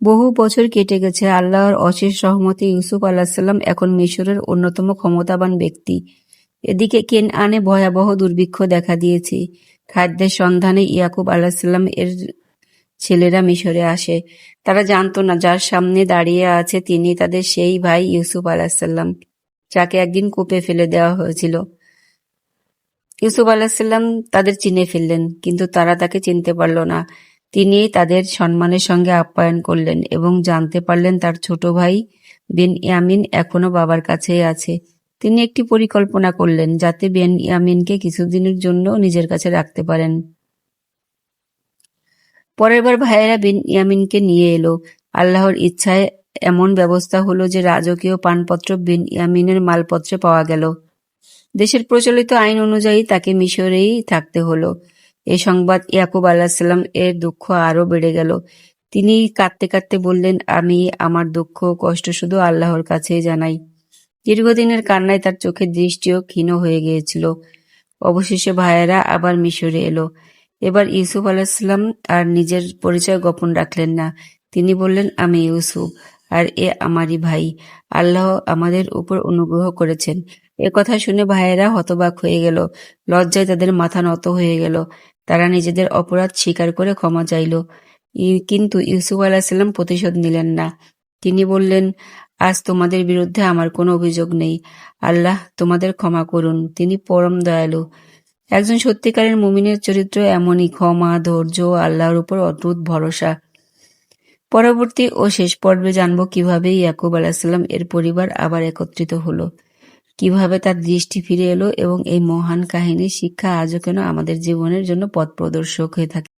বহু বছর কেটে গেছে। আল্লাহর অশেষ রহমতে ইউসুফ আলাহিসাল্লাম এখন মিশরের অন্যতম ক্ষমতাবান ব্যক্তি। এদিকে কেনআনে ভয়াবহ দুর্ভিক্ষ দেখা দিয়েছে। খাদ্যের সন্ধানে ইয়াকুব আলাহিসাল্লাম এর ছেলেরা মিশরে আসে। তারা জানতো না যার সামনে দাঁড়িয়ে আছে তিনি তাদের সেই ভাই ইউসুফ আলাহিসাল্লাম, যাকে একদিন কূপে ফেলে দেওয়া হয়েছিল। ইউসুফ আলাহিসাল্লাম তাদের চিনে ফেললেন, কিন্তু তারা তাকে চিনতে পারল না। তিনি তাদের সম্মানের সঙ্গে আপ্যায়ন করলেন এবং জানতে পারলেন তার ছোট ভাই বেনয়ামিন এখনো বাবার কাছেই আছে। তিনি একটি পরিকল্পনা করলেন যাতে বেনয়ামিনকে কিছুদিনের জন্য নিজের কাছে রাখতে পারেন। পরের বার ভাইয়েরা বেনয়ামিনকে নিয়ে এলো। আল্লাহর ইচ্ছায় এমন ব্যবস্থা হলো যে রাজকীয় পানপত্র বেনয়ামিনের মালপত্রে পাওয়া গেল। দেশের প্রচলিত আইন অনুযায়ী তাকে মিশরেই থাকতে হলো। এ সংবাদ ইয়াকুব আলাহিসাল্লাম এর দুঃখ আরো বেড়ে গেল। তিনি কাঁদতে কাঁদতে বললেন, আমি আমার দুঃখ ও কষ্ট শুধু আল্লাহর কাছেই জানাই। দীর্ঘদিনের কান্নায় তার চোখের দৃষ্টিও ক্ষীণ হয়ে গিয়েছিল। অবশেষে ভাইয়েরা আবার মিশরে এলো। এবার ইউসুফ আলাহিসাল্লাম আর নিজের পরিচয় গোপন রাখলেন না। তিনি বললেন, আমি ইউসুফ, আর এ আমারই ভাই। আল্লাহ আমাদের উপর অনুগ্রহ করেছেন। এ কথা শুনে ভাইয়েরা হতবাক হয়ে গেল। লজ্জায় তাদের মাথা নত হয়ে গেল। তারা নিজেদের অপরাধ স্বীকার করে ক্ষমা চাইল। কিন্তু ইউসুফ আলাহিসাল্লাম প্রতিশোধ নিলেন না। তিনি বললেন, আজ তোমাদের বিরুদ্ধে আমার কোনো অভিযোগ নেই। আল্লাহ তোমাদের ক্ষমা করুন, তিনি পরম দয়ালু। একজন সত্যিকারের মুমিনের চরিত্র এমনই, ক্ষমা, ধৈর্য, আল্লাহর উপর অটুট ভরসা। পরবর্তী ও শেষ পর্বে জানব কিভাবে ইয়াকুব আলাহিসাল্লাম এর পরিবার আবার একত্রিত হলো, কিভাবে তার দৃষ্টি ফিরে এলো এবং এই মহান কাহিনীর শিক্ষা আজও কেন আমাদের জীবনের জন্য পথ প্রদর্শক হয়ে থাকে।